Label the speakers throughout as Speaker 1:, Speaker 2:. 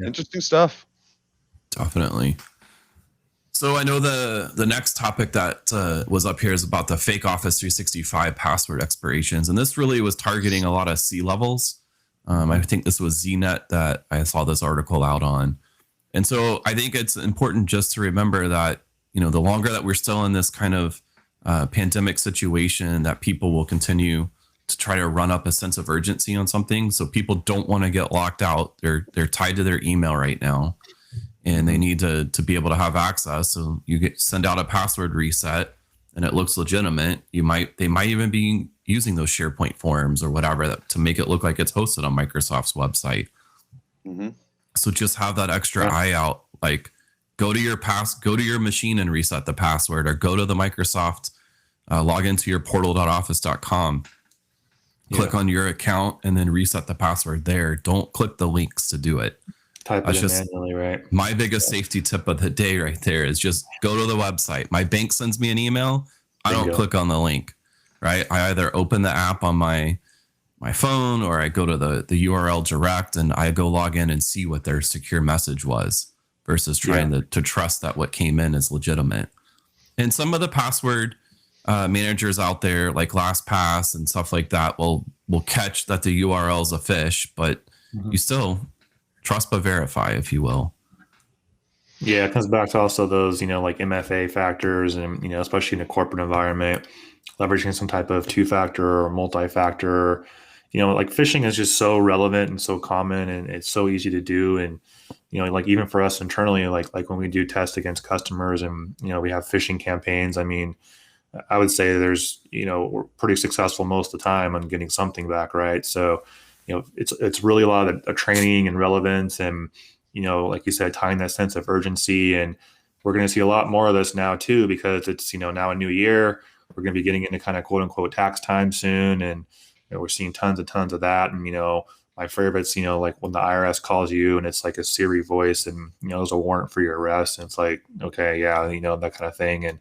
Speaker 1: Interesting stuff.
Speaker 2: Definitely. So I know the next topic that was up here is about the fake Office 365 password expirations, and this really was targeting a lot of C-levels. I think this was ZNet that I saw this article out on. And so I think it's important just to remember that, the longer that we're still in this kind of pandemic situation, that people will continue to try to run up a sense of urgency on something. So people don't want to get locked out. They're tied to their email right now, and they need to be able to have access. So you send out a password reset and it looks legitimate. They might even be using those SharePoint forms or whatever to make it look like it's hosted on Microsoft's website. Mm-hmm. So just have that extra eye out. Like go to your machine and reset the password, or go to the Microsoft, log into your portal.office.com, click on your account, and then reset the password there. Don't click the links to do it.
Speaker 3: Type it in manually, right?
Speaker 2: My biggest safety tip of the day right there is just go to the website. My bank sends me an email. I don't click on the link, right? I either open the app on my phone, or I go to the URL direct and I go log in and see what their secure message was, versus trying to trust that what came in is legitimate. And some of the password managers out there, like LastPass and stuff like that, will catch that the URL is a phish, but you still trust but verify, if you will.
Speaker 3: Yeah, it comes back to also those, like MFA factors, and, especially in a corporate environment, leveraging some type of two-factor or multi-factor. Like phishing is just so relevant and so common, and it's so easy to do. And, like even for us internally, like when we do tests against customers and, we have phishing campaigns, I mean, I would say we're pretty successful most of the time on getting something back, right? So, it's really a lot of training and relevance, and, like you said, tying that sense of urgency. And we're going to see a lot more of this now too, because it's, now a new year. We're going to be getting into kind of quote unquote tax time soon. And we're seeing tons of that. And, my favorites, like when the IRS calls you and it's like a Siri voice and, there's a warrant for your arrest. And it's like, okay, yeah, that kind of thing. And,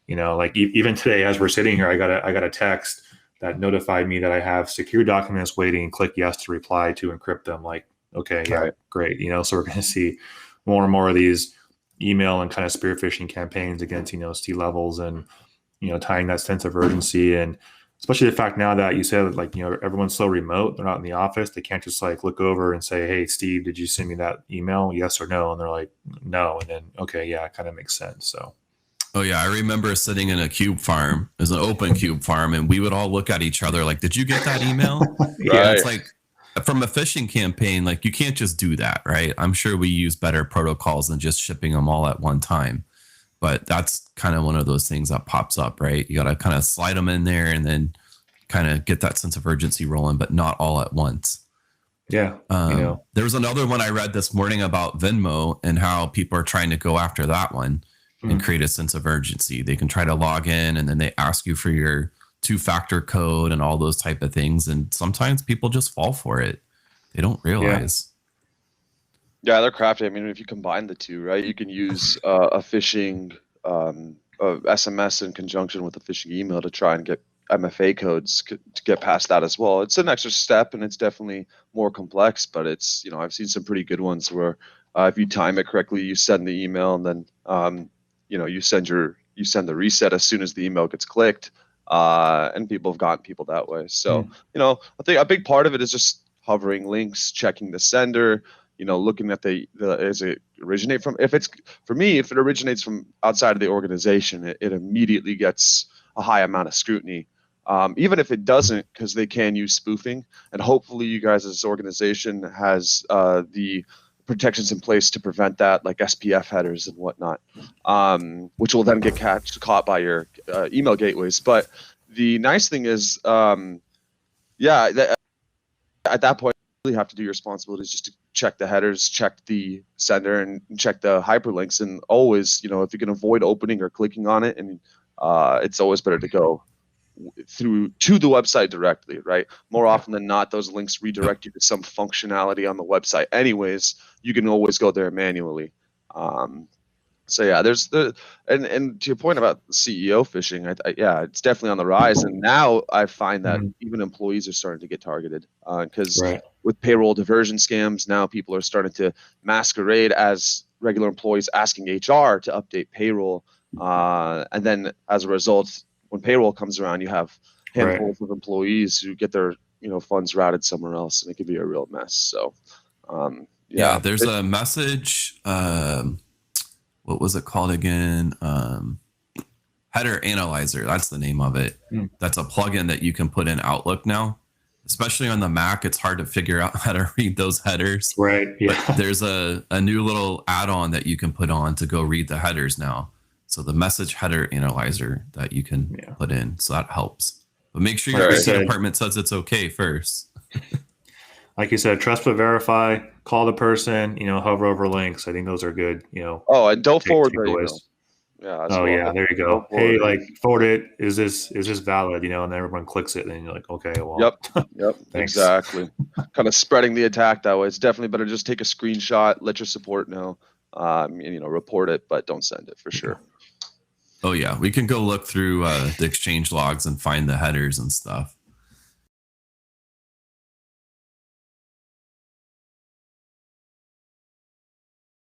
Speaker 3: like even today, as we're sitting here, I got a text that notified me that I have secure documents waiting. Click yes to reply to encrypt them. Like, okay, yeah, great. So we're going to see more and more of these email and kind of spear phishing campaigns against, C levels, and, tying that sense of urgency. And especially the fact now that you said, like, everyone's so remote, they're not in the office. They can't just like look over and say, hey, Steve, did you send me that email? Yes or no? And they're like, no. And then, okay, yeah, it kind of makes sense. So.
Speaker 2: Oh yeah, I remember sitting in a cube farm. It was an open cube farm, and we would all look at each other like, did you get that email? Yeah, it's like, from a phishing campaign, like you can't just do that, right? I'm sure we use better protocols than just shipping them all at one time. But that's kind of one of those things that pops up, right? You got to kind of slide them in there and then kind of get that sense of urgency rolling, but not all at once.
Speaker 3: Yeah.
Speaker 2: There was another one I read this morning about Venmo and how people are trying to go after that one and create a sense of urgency. They can try to log in and then they ask you for your two-factor code and all those type of things. And sometimes people just fall for it. They don't realize.
Speaker 1: Yeah, they're crafty. I mean, if you combine the two, right, you can use a phishing SMS in conjunction with a phishing email to try and get MFA codes to get past that as well. It's an extra step, and it's definitely more complex, but it's, I've seen some pretty good ones where if you time it correctly, you send the email, and then you send the reset as soon as the email gets clicked, and people have gotten people that way. So I think a big part of it is just hovering links, checking the sender, looking at does it originate from, if it originates from outside of the organization, it immediately gets a high amount of scrutiny. Even if it doesn't, because they can use spoofing, and hopefully you guys as an organization has the protections in place to prevent that, like SPF headers and whatnot, which will then get caught by your email gateways. But the nice thing is, at that point, you really have to do your responsibilities just to check the headers, check the sender, and check the hyperlinks. And always, if you can avoid opening or clicking on it, and it's always better to go to the website directly, right? More often than not, those links redirect you to some functionality on the website anyways. You can always go there manually. So yeah, there's the and to your point about CEO phishing, yeah, it's definitely on the rise. And now I find that even employees are starting to get targeted because
Speaker 3: Right.
Speaker 1: with payroll diversion scams, now people are starting to masquerade as regular employees asking HR to update payroll, and then as a result, when payroll comes around, you have handfuls of employees who get their funds routed somewhere else, and it can be a real mess. So
Speaker 2: Yeah, there's a message. What was it called again? Header Analyzer. That's the name of it. That's a plugin that you can put in Outlook now. Especially on the Mac, it's hard to figure out how to read those headers.
Speaker 3: Right. Yeah.
Speaker 2: But there's a new little add-on that you can put on to go read the headers now. So the message header analyzer that you can put in. So that helps. But make sure your IT department says it's okay first.
Speaker 3: Like you said, trust but verify. Call the person. Hover over links. I think those are good.
Speaker 1: Oh, and don't forward the email. Yeah.
Speaker 3: Yeah. There you go. Hey, forward it. Is this valid? And then everyone clicks it, and then you're like, okay, well.
Speaker 1: Yep. Exactly. Kind of spreading the attack that way. It's definitely better just take a screenshot, let your support know, and report it, but don't send it for sure.
Speaker 2: Oh yeah, we can go look through the Exchange logs and find the headers and stuff.